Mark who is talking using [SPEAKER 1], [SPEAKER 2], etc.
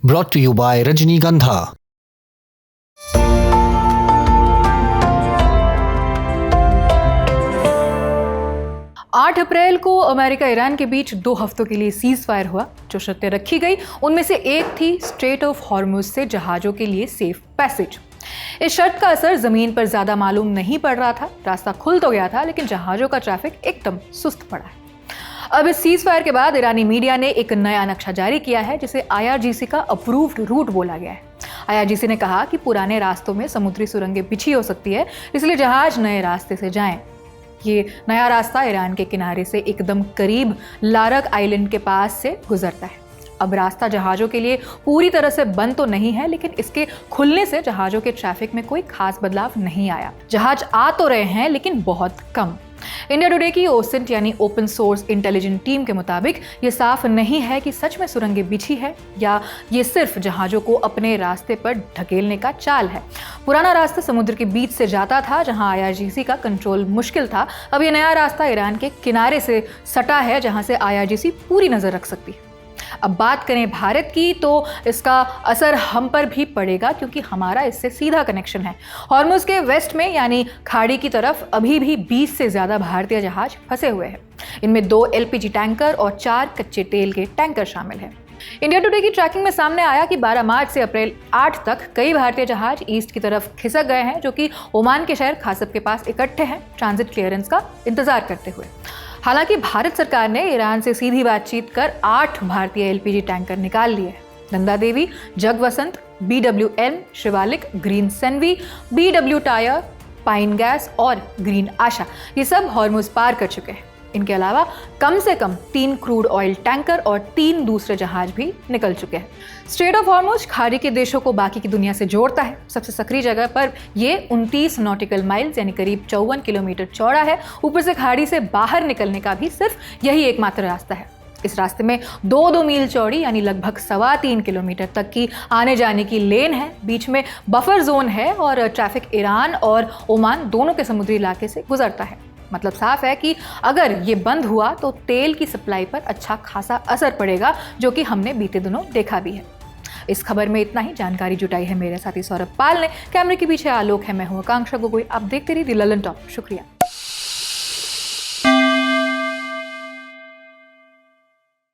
[SPEAKER 1] brought to you by Rajnigandha।
[SPEAKER 2] 8 अप्रैल को America Iran के बीच 2 हफ्तों के लिए सीज फायर हुआ। जो शर्तें रखी गई उनमें से एक थी स्ट्रेट ऑफ हॉर्मुज से जहाजों के लिए सेफ पैसेज। इस शर्त का असर जमीन पर ज्यादा मालूम नहीं पड़ रहा था। रास्ता खुल तो गया था लेकिन जहाजों का ट्रैफिक एकदम सुस्त पड़ा है। अब इस सीज फायर के बाद ईरानी मीडिया ने एक नया नक्शा जारी किया है जिसे IRGC का अप्रूव्ड रूट बोला गया है। IRGC ने कहा कि पुराने रास्तों में समुद्री सुरंगें बिछी हो सकती है, इसलिए जहाज नए रास्ते से जाएं। ये नया रास्ता ईरान के किनारे से एकदम करीब लारक आइलैंड के पास से गुजरता है। अब रास्ता जहाजों के लिए पूरी तरह से बंद तो नहीं है, लेकिन इसके खुलने से जहाजों के ट्रैफिक में कोई खास बदलाव नहीं आया। जहाज आ तो रहे हैं लेकिन बहुत कम। इंडिया टुडे की OSINT यानी ओपन सोर्स इंटेलिजेंस टीम के मुताबिक ये साफ नहीं है कि सच में सुरंगें बिछी है या ये सिर्फ जहाजों को अपने रास्ते पर ढकेलने का चाल है। पुराना रास्ता समुद्र के बीच से जाता था जहां IRGC का कंट्रोल मुश्किल था। अब ये नया रास्ता ईरान के किनारे से सटा है जहां से IRGC पूरी नजर रख सकती है। अब बात करें भारत की तो इसका असर हम पर भी पड़ेगा क्योंकि हमारा इससे सीधा कनेक्शन है। हॉर्मुज के वेस्ट में यानी खाड़ी की तरफ अभी भी 20 से ज्यादा भारतीय जहाज फंसे हुए हैं। इनमें 2 LPG टैंकर और 4 कच्चे तेल के टैंकर शामिल हैं। इंडिया टुडे की ट्रैकिंग में सामने आया कि 12 मार्च से अप्रैल 8 तक कई भारतीय जहाज ईस्ट की तरफ खिसक गए हैं, जो कि ओमान के शहर खासब के पास इकट्ठे हैं ट्रांजिट क्लियरेंस का इंतजार करते हुए। हालांकि भारत सरकार ने ईरान से सीधी बातचीत कर 8 भारतीय LPG टैंकर निकाल लिए हैं। Nanda Devi, Jagvasant, BWN, Shivalik, green Sanvi, BW Tyr, pine gas और ग्रीन आशा ये सब हॉर्मुज पार कर चुके हैं। इनके अलावा कम से कम 3 क्रूड ऑयल टैंकर और 3 दूसरे जहाज भी निकल चुके हैं। स्ट्रेट ऑफ हॉर्मुज खाड़ी के देशों को बाकी की दुनिया से जोड़ता है। सबसे सक्रिय जगह पर ये 29 नॉटिकल माइल्स यानी करीब 54 किलोमीटर चौड़ा है। ऊपर से खाड़ी से बाहर निकलने का भी सिर्फ यही एकमात्र रास्ता है। इस रास्ते में 2 मील चौड़ी यानी लगभग 3.25 किलोमीटर तक की आने जाने की लेन है। बीच में बफर जोन है और ट्रैफिक ईरान और ओमान दोनों के समुद्री इलाके से गुजरता है। मतलब साफ है कि अगर ये बंद हुआ तो तेल की सप्लाई पर अच्छा खासा असर पड़ेगा, जो कि हमने बीते दिनों देखा भी है। इस खबर में इतना ही। जानकारी जुटाई है मेरे साथी सौरभ पाल ने। कैमरे के पीछे आलोक है, मैं हूं आकांक्षा गोगोई। आप देखते रहिए द ललन टॉप। शुक्रिया।